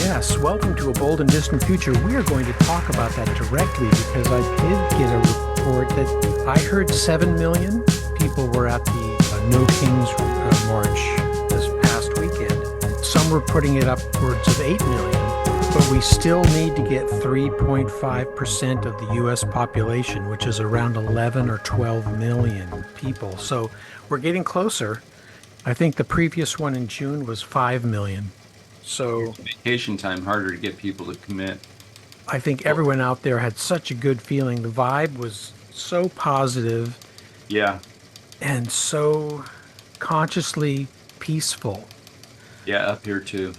Yes, welcome to A Bold and Distant Future. We are going to talk about that directly because I did get a report that I heard 7 million people were at the No Kings March this past weekend. Some were putting it upwards of 8 million, but we still need to get 3.5% of the US population, which is around 11 or 12 million people. So we're getting closer. I think the previous one in June was 5 million. So Vacation time harder to get people to commit. I think everyone out there had such a good feeling. The vibe was so positive Yeah, and so consciously peaceful. yeah, up here too.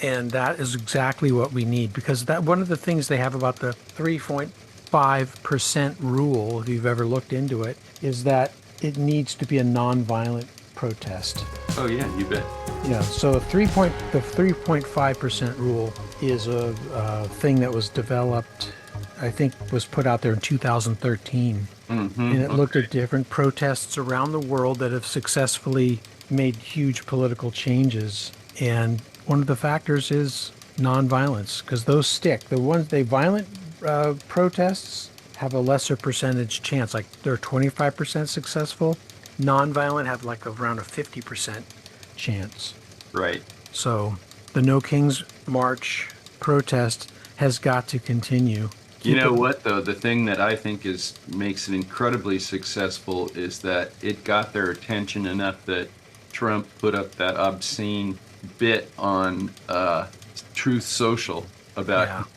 And that is exactly what we need because that one of the things they have about the 3.5% rule, if you've ever looked into it, is that it needs to be a nonviolent protest. Oh yeah, you bet. Yeah, so the 3.5% rule is a thing that was developed, I think was put out there in 2013. And it looked at different protests around the world that have successfully made huge political changes. And one of the factors is nonviolence, because those stick. The violent protests have a lesser percentage chance, like they're 25% successful. Nonviolent have like around a 50% chance. Right. So the No Kings March protest has got to continue. You know what though? The thing that I think makes it incredibly successful is that it got their attention enough that Trump put up that obscene bit on Truth Social about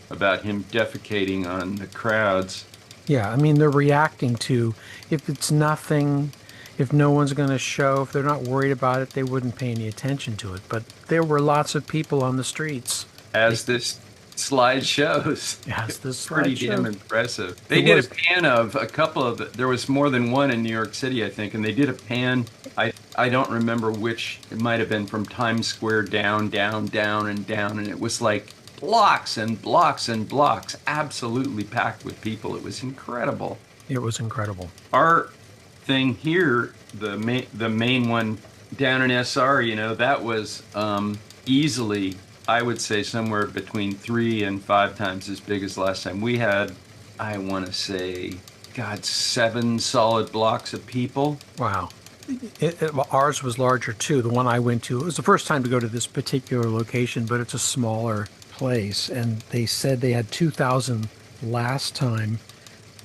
him defecating on the crowds. Yeah, I mean, they're reacting to if it's nothing, if no one's going to show, if they're not worried about it, they wouldn't pay any attention to it. But there were lots of people on the streets. As this slide shows. Yes, this Pretty slide damn showed. impressive. They It did was. a pan of a couple of, there was more than one in New York City, I think, and they did a pan. I don't remember which, it might have been from Times Square down, down, down, and down, and it was like blocks and blocks and blocks, absolutely packed with people. It was incredible. It was incredible. Our thing here, the main one down in SR, that was easily, I would say, somewhere between 3 and 5 times as big as last time. We had, I want to say, God, 7 solid blocks of people. Wow. Ours was larger too. The one I went to, it was the first time to go to this particular location, but it's a smaller place. And they said they had 2,000 last time.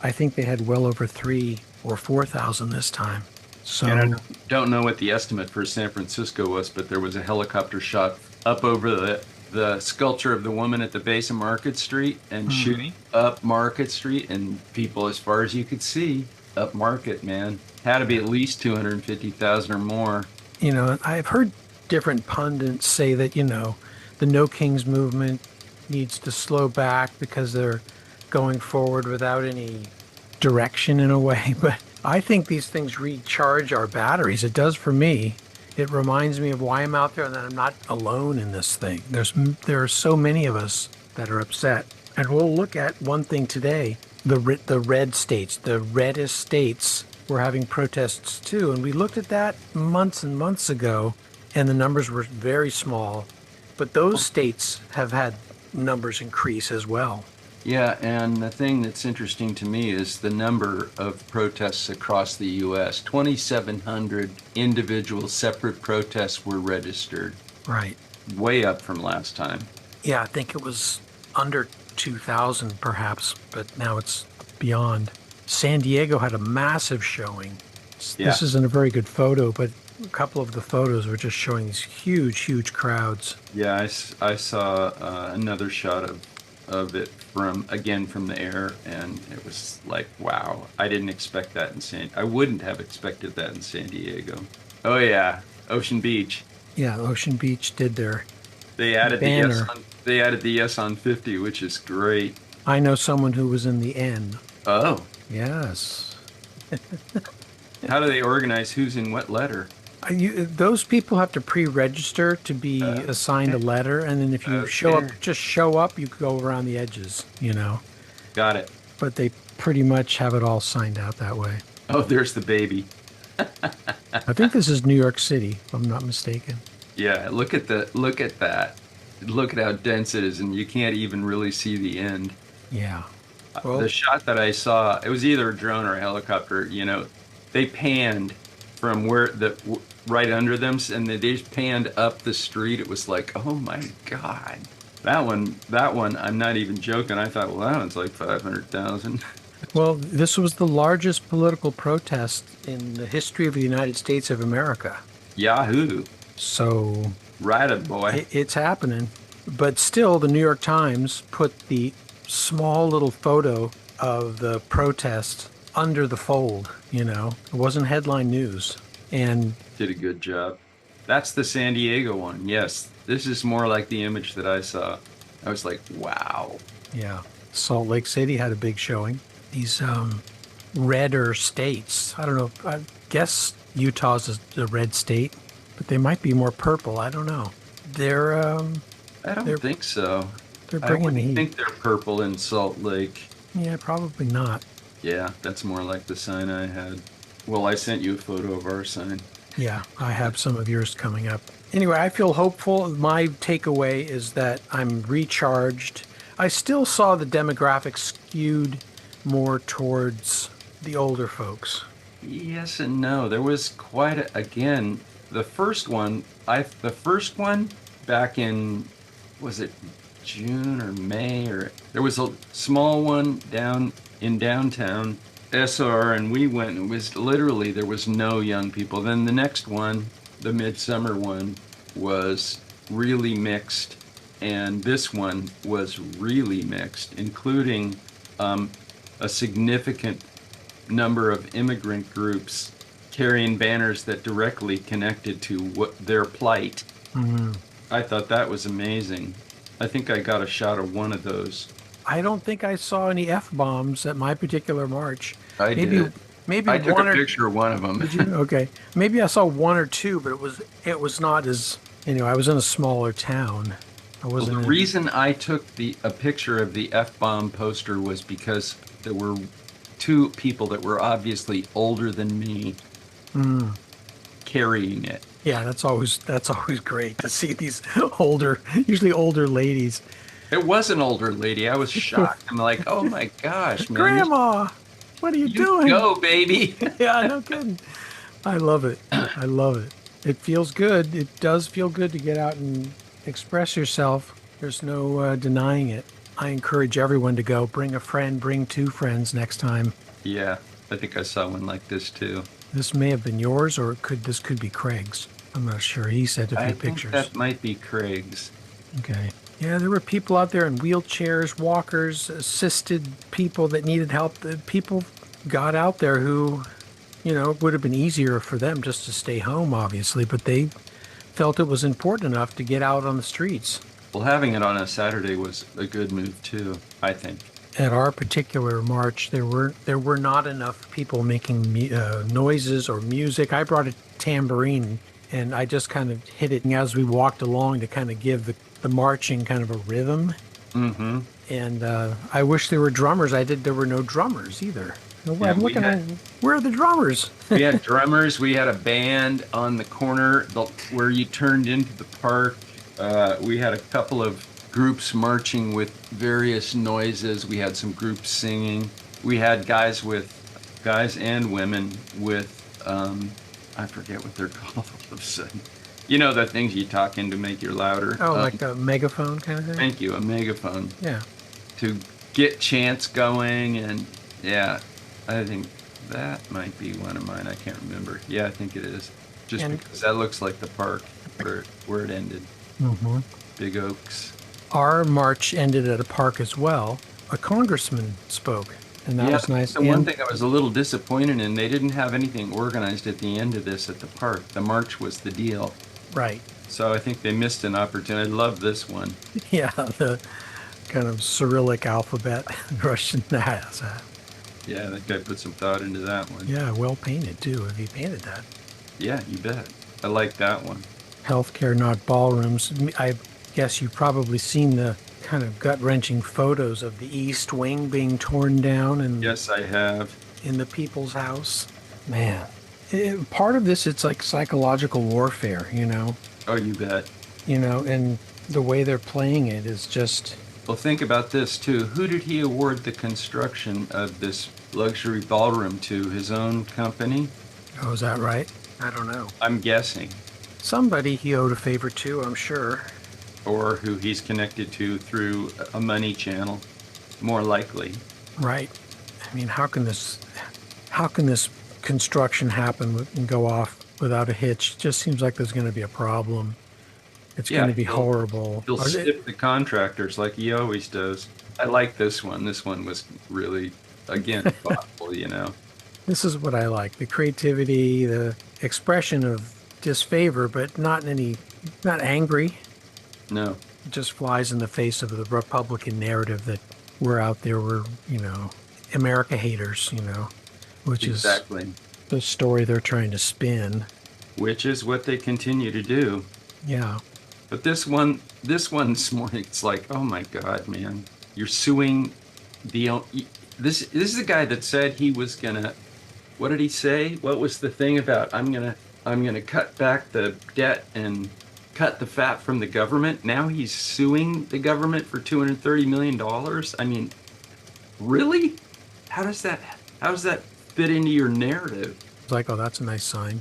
I think they had well over 3 or 4,000 this time. So And I don't know what the estimate for San Francisco was, but there was a helicopter shot up over the sculpture of the woman at the base of Market Street and shooting up Market Street, and people as far as you could see up Market, man. Had to be at least 250,000 or more. I've heard different pundits say that, the No Kings movement needs to slow back because they're going forward without any direction in a way. But I think these things recharge our batteries. It does for me. It reminds me of why I'm out there and that I'm not alone in this thing. There are so many of us that are upset. And we'll look at one thing today. The red states, the reddest states were having protests too. And we looked at that months and months ago, and the numbers were very small. But those states have had numbers increase as well. Yeah, and the thing that's interesting to me is the number of protests across the U.S. 2,700 individual separate protests were registered. Right. Way up from last time. Yeah, I think it was under 2,000 perhaps, but now it's beyond. San Diego had a massive showing. Yeah. This isn't a very good photo, but a couple of the photos were just showing these huge, huge crowds. Yeah, I saw another shot of it from the air, and it was like, wow, I didn't expect that I wouldn't have expected that in San Diego. Oh yeah, Ocean Beach. Yeah, Ocean Beach did their They added banner. they added the yes on 50, which is great. I know someone who was in the N. Oh, Yes. how do they organize who's in what letter? Those people have to pre-register to be assigned a letter, and then if you show up, you go around the edges, Got it. But they pretty much have it all signed out that way. Oh, there's the baby. I think this is New York City, if I'm not mistaken. Yeah, look at that. look at how dense it is, and you can't even really see the end. Yeah. The Well, shot that I saw, it was either a drone or a helicopter. They panned from right under them, and they just panned up the street. It was like, oh my God, that one. I'm not even joking. I thought, well, that one's like 500,000. well, this was the largest political protest in the history of the United States of America. Yahoo! So Right, it, boy. it's happening. But still, the New York Times put the small little photo of the protest under the fold, you know. It wasn't headline news. And Did a good job. That's the San Diego one. Yes, this is more like the image that I saw. I was like, wow. yeah, Salt Lake City had a big showing. These redder states. I don't know. I guess Utah's a red state, but they might be more purple. I don't know. They're I don't they're think so. they're I bringing the wouldn't heat. think they're purple in Salt Lake. Yeah, probably not. Yeah, that's more like the sign I had. Well, I sent you a photo of our sign. Yeah, I have some of yours coming up. Anyway, I feel hopeful. My takeaway is that I'm recharged. I still saw the demographics skewed more towards the older folks. Yes and no. There was quite again, the first one back in, was it June or May, or there was a small one down in downtown SR, and we went, it was literally, there was no young people. Then the next one, the midsummer one, was really mixed, and this one was really mixed, including a significant number of immigrant groups carrying banners that directly connected to what their plight. I thought that was amazing. I think I got a shot of one of those. I don't think I saw any F bombs at my particular march. I Maybe did. maybe I took one a or picture of one of them. did you? Okay. Maybe I saw one or two, but it was not as, I was in a smaller town. I Well, wasn't the in, reason I took a picture of the F-bomb poster was because there were two people that were obviously older than me carrying it. yeah, that's always great to see these usually older ladies. It was an older lady. I was shocked. I'm like, oh my gosh, man. Grandma, what are you doing? Go, baby. Yeah, no kidding. I love it. I love it. It feels good. It does feel good to get out and express yourself. There's no denying it. I encourage everyone to go. Bring a friend, bring two friends next time. Yeah, I think I saw one like this too. This may have been yours, or this could be Craig's. I'm not sure. He sent a few I think pictures. that might be Craig's. Okay. Yeah, there were people out there in wheelchairs, walkers, assisted people that needed help. The people got out there who, it would have been easier for them just to stay home, obviously, but they felt it was important enough to get out on the streets. Well, having it on a Saturday was a good move too, I think. At our particular march, there were not enough people making noises or music. I brought a tambourine, and I just kind of hit it as we walked along to kind of give the marching kind of a rhythm. Mm-hmm. And I wish there were drummers. There were no drummers either. Yeah, I'm looking at, where are the drummers? We had drummers. We had a band on the corner where you turned into the park. We had a couple of groups marching with various noises. We had some groups singing. We had guys and women with, I forget what they're called all of a sudden. You know, the things you talk in to make you louder. Oh, like a megaphone kind of thing? Thank you, a megaphone. Yeah. To get chants going, and yeah, I think that might be one of mine. I can't remember. Yeah, I think it is. Just because that looks like the park where it ended. Mm-hmm. Big Oaks. Our march ended at a park as well. A congressman spoke, and that was nice. The one thing I was a little disappointed in, they didn't have anything organized at the end of this at the park. The march was the deal. Right. So I think they missed an opportunity. I love this one. Yeah, the kind of Cyrillic alphabet, Russian. Yeah, that guy put some thought into that one. Yeah, well painted too. Have you painted that? Yeah, you bet. I like that one. Healthcare, not ballrooms. I guess you've probably seen the kind of gut-wrenching photos of the East Wing being torn down and Yes, I have. in the people's house. Man, part of this, it's like psychological warfare, Oh, you bet. and the way they're playing it is just, Well, think about this too. Who did he award the construction of this luxury ballroom to? His own company? oh, is that right? I don't know. I'm guessing. Somebody he owed a favor to, I'm sure. Or who he's connected to through a money channel, more likely. Right. I mean, how can this construction happen and go off without a hitch? It just seems like there's going to be a problem. It's going Yeah, to be horrible. he'll stiff the contractors like he always does. I like this one. This one was really, again, thoughtful. This is what I like: the creativity, the expression of disfavor, but not angry. No, It just flies in the face of the Republican narrative that we're out there, we're America haters, which is exactly. the story they're trying to spin. Which is what they continue to do. Yeah. But this morning, it's like, oh my God, man, you're suing the this is the guy that said he was gonna. What did he say? What was the thing about I'm gonna cut back the debt and cut the fat from the government? Now he's suing the government for $230 million. I mean, really? How does that fit into your narrative? It's like, oh, that's a nice sign.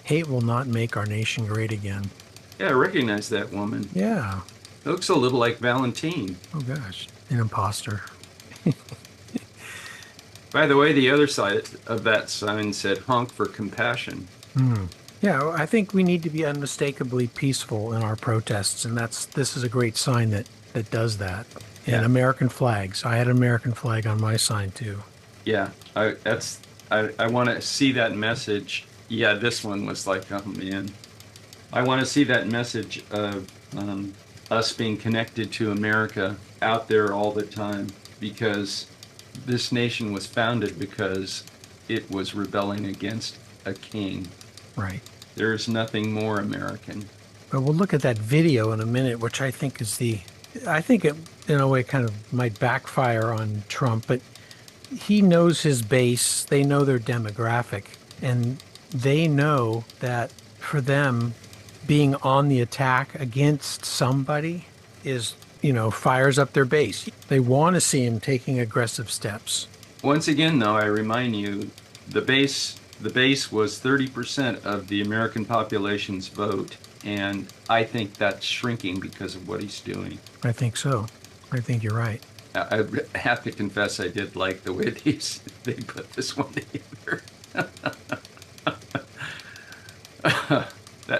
Hate will not make our nation great again. Yeah, I recognize that woman. Yeah. Looks a little like Valentine. Oh, gosh. An imposter. By the way, the other side of that sign said honk for compassion. Yeah, I think we need to be unmistakably peaceful in our protests, and this is a great sign that does that. And Yeah. American flags. I had an American flag on my sign too. Yeah, I want to see that message. Yeah, this one was like, oh man. I want to see that message of us being connected to America out there all the time, because this nation was founded because it was rebelling against a king. Right. There's nothing more American. But we'll look at that video in a minute, which I think I think it, in a way, kind of might backfire on Trump, but he knows his base, they know their demographic, and they know that for them, being on the attack against somebody fires up their base. They want to see him taking aggressive steps. Once again, though, I remind you, the base was 30% of the American population's vote, and I think that's shrinking because of what he's doing. I think so. I think you're right. I have to confess, I did like the way they put this one together.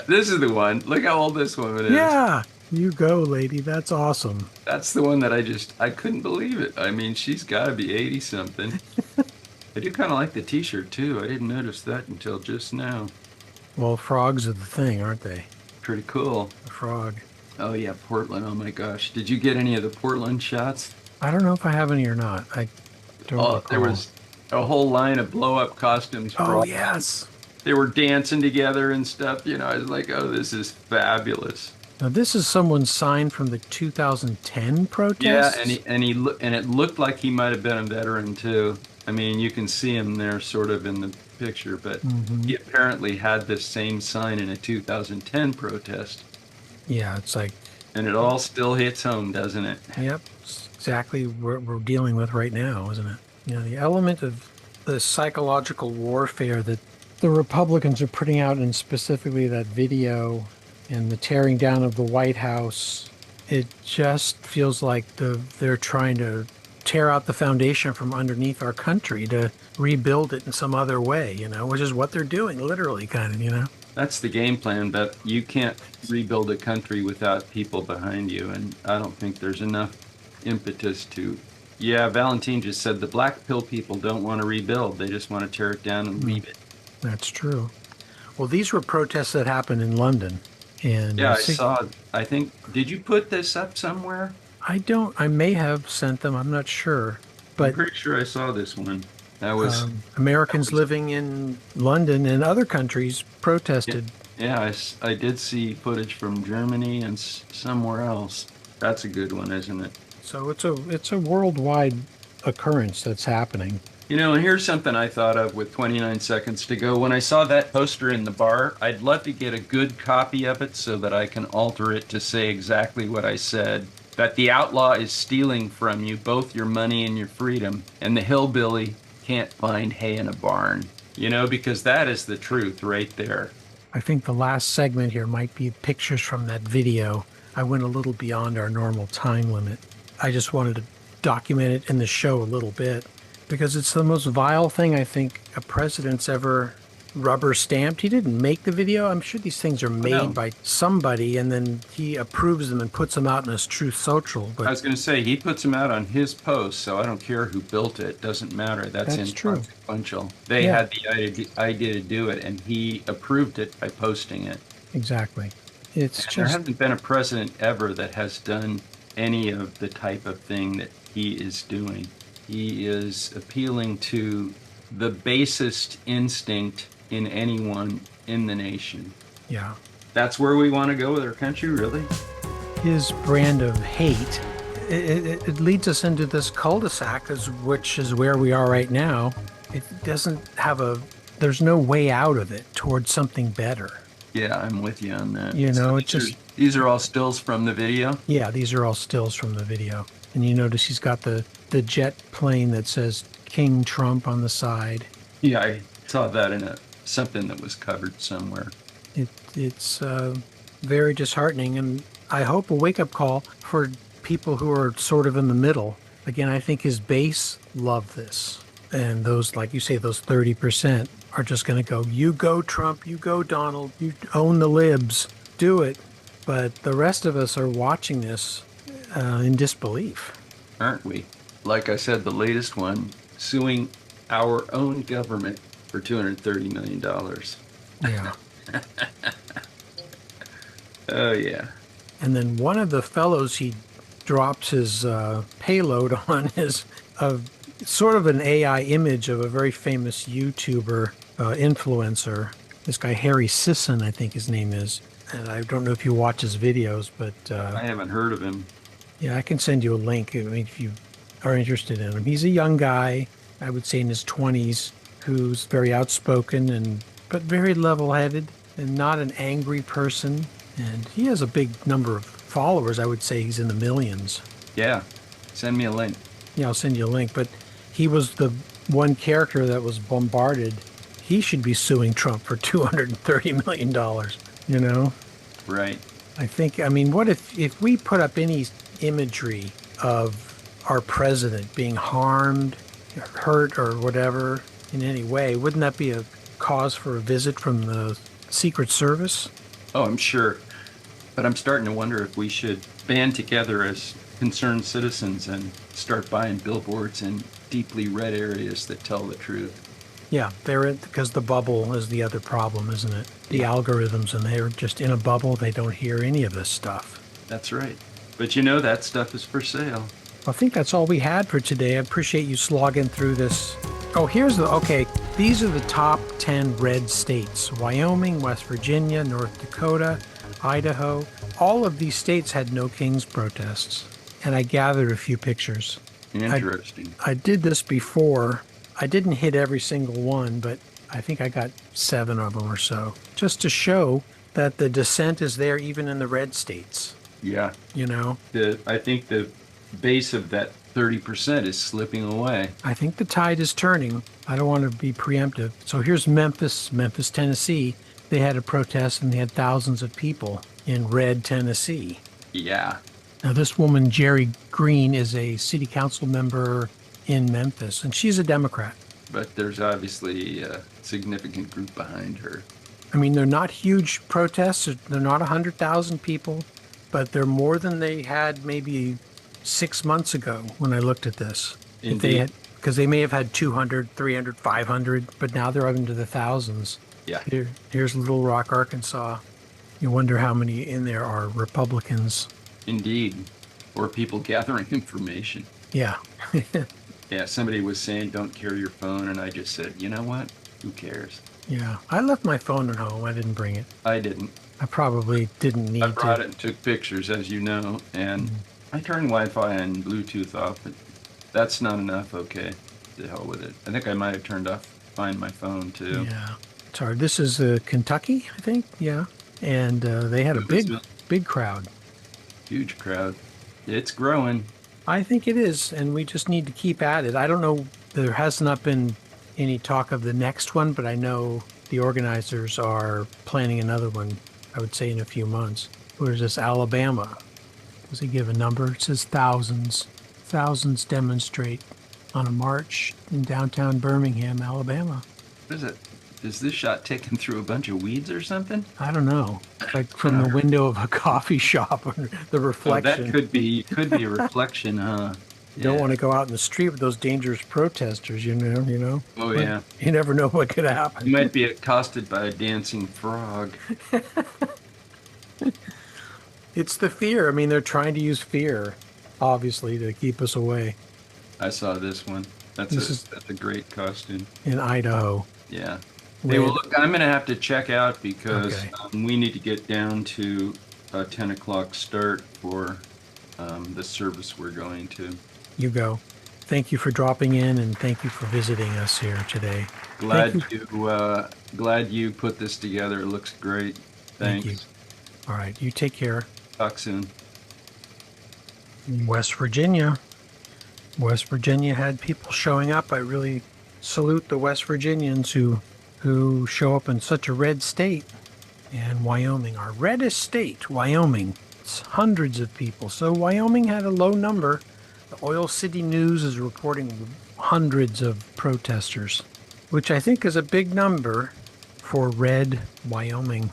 This is the one. Look how old this woman is. Yeah, you go, lady. That's awesome. That's the one that I couldn't believe it. I mean, she's got to be 80 something. I do kind of like the t-shirt too. I didn't notice that until just now. Well, frogs are the thing, aren't they? Pretty cool. A frog. Oh yeah, Portland. Oh my gosh. Did you get any of the Portland shots? I don't know if I have any or not. I don't recall. There was a whole line of blow-up costumes. For Oh, all- yes. They were dancing together and stuff. I was like, oh, this is fabulous. Now, this is someone's sign from the 2010 protests. Yeah, and it looked like he might have been a veteran too. I mean, you can see him there sort of in the picture, but he apparently had this same sign in a 2010 protest. Yeah, it's like, And it all still hits home, doesn't it? yep, it's exactly what we're dealing with right now, isn't it? The element of the psychological warfare that the Republicans are putting out, and specifically that video and the tearing down of the White House, it just feels like they're trying to tear out the foundation from underneath our country to rebuild it in some other way, which is what they're doing, literally, kind of. That's the game plan, but you can't rebuild a country without people behind you, and I don't think there's enough impetus to. Yeah, Valentine just said the black pill people don't want to rebuild. They just want to tear it down and leave it. That's true. Well, these were protests that happened in London. And Yeah, I think, did you put this up somewhere? I may have sent them, I'm not sure. I'm But pretty sure I saw this one. That was, Americans living in London and other countries protested. yeah, I did see footage from Germany and somewhere else. That's a good one, isn't it? So it's a worldwide occurrence that's happening. You know, and here's something I thought of with 29 seconds to go. When I saw that poster in the bar, I'd love to get a good copy of it so that I can alter it to say exactly what I said. That the outlaw is stealing from you both your money and your freedom, and the hillbilly can't find hay in a barn. You know, because that is the truth right there. I think the last segment here might be pictures from that video. I went a little beyond our normal time limit. I just wanted to document it in the show a little bit because it's the most vile thing I think a president's ever rubber stamped. He didn't make the video. I'm sure these things are made No. by somebody and then he approves them and puts them out in his Truth Social. I But was going to say he puts them out on his post, so I don't care who built it. Doesn't matter. That's That's true. inconsequential. They Yeah. had the idea to do it, and he approved it by posting it. exactly. It's And there just, hasn't been a president ever that has done any of the type of thing that he is doing. He is appealing to the basest instinct in anyone in the nation. yeah. That's where we want to go with our country, really? His brand of hate, it leads us into this cul-de-sac, which is where we are right now. It doesn't have there's no way out of it towards something better. Yeah, I'm with you on that. You know, it these just- these are all stills from the video. Yeah, these are all stills from the video. And you notice he's got the jet plane that says King Trump on the side. Yeah, I saw that in something that was covered somewhere. It's very disheartening, and I hope a wake-up call for people who are sort of in the middle. Again, I think his base love this, and those, like you say, those 30% are just going to go, you go Trump, you go Donald, you own the libs, do it. But the rest of us are watching this in disbelief. Aren't we? Like I said, the latest one suing our own government for $230 million. Yeah. Oh, yeah. And then one of the fellows he drops his payload on is sort of an AI image of a very famous YouTuber influencer. This guy, Harry Sisson, I think his name is. And I don't know if you watch his videos, but I haven't heard of him. yeah, I can send you a link. I mean, if you are interested in him. He's a young guy, I would say in his 20s, who's very outspoken but very level-headed and not an angry person. And he has a big number of followers. I would say he's in the millions. Yeah. Send me a link. Yeah, I'll send you a link. But he was the one character that was bombarded. He should be suing Trump for $230 million, you know? Right. I mean, what if we put up any imagery of our president being harmed, hurt, or whatever in any way, wouldn't that be a cause for a visit from the Secret Service? Oh, I'm sure. But I'm starting to wonder if we should band together as concerned citizens and start buying billboards in deeply red areas that tell the truth. Yeah, because the bubble is the other problem, isn't it? The algorithms, and they're just in a bubble. They don't hear any of this stuff. That's right. But you know, that stuff is for sale. I think that's all we had for today. I appreciate you slogging through this. Oh, okay. These are the top 10 red states: Wyoming, West Virginia, North Dakota, Idaho. All of these states had no Kings protests. And I gathered a few pictures. Interesting. I did this before. I didn't hit every single one, but I think I got 7 of them or so, just to show that the dissent is there even in the red states, Yeah. you know? I think the base of that 30% is slipping away. I think the tide is turning. I don't want to be preemptive. So here's Memphis, Tennessee. They had a protest and they had thousands of people in red Tennessee. Yeah. Now, this woman, Jerry Green, is a city council member in Memphis, and she's a Democrat. But there's obviously a significant group behind her. I mean, they're not huge protests. They're not 100,000 people, but they're more than they had maybe 6 months ago when I looked at this. Indeed. Because they may have had 200, 300, 500, but now they're up into the thousands. Yeah. Here's Little Rock, Arkansas. You wonder how many in there are Republicans. Indeed. Or people gathering information. Yeah. Yeah, somebody was saying don't carry your phone, and I just said, you know what? Who cares? Yeah. I left my phone at home. I didn't bring it. I didn't. I probably didn't need I brought to. it and took pictures, as you know, and I turned Wi-Fi and Bluetooth off, but that's not enough, okay? to hell with it. I think I might have turned off Find My Phone too. Yeah. It's hard. This is Kentucky, I think. Yeah. And they had a big crowd. Huge crowd. It's growing. I think it is, and we just need to keep at it. I don't know, there has not been any talk of the next one, but I know the organizers are planning another one, I would say in a few months. Where's this, Alabama? Does he give a number? It says thousands. Thousands demonstrate on a march in downtown Birmingham, Alabama. What is it? Is this shot taken through a bunch of weeds or something? I don't know. Like from the window of a coffee shop or the reflection. Oh, that could be a reflection, huh? You don't want to go out in the street with those dangerous protesters, you know. Oh, yeah. You never know what could happen. You might be accosted by a dancing frog. It's the fear. I mean, they're trying to use fear, obviously, to keep us away. I saw this one. That's a great costume. In Idaho. Yeah. Hey, well, look, I'm going to have to check out because Okay. We need to get down to a 10 o'clock start for the service we're going to. You go. Thank you for dropping in, and thank you for visiting us here today. Glad Thank you put this together. It looks great. Thank Thanks. you. All right. You take care. Talk soon. West Virginia. West Virginia had people showing up. I really salute the West Virginians who show up in such a red state. And Wyoming, our reddest state, Wyoming. It's hundreds of people. So Wyoming had a low number. The Oil City News is reporting hundreds of protesters, which I think is a big number for red Wyoming.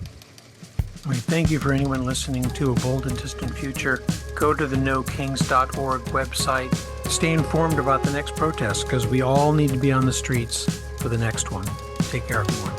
I mean, thank you for anyone listening to A Bold and Distant Future. Go to the NoKings.org website. Stay informed about the next protest because we all need to be on the streets for the next one. Take care, everyone.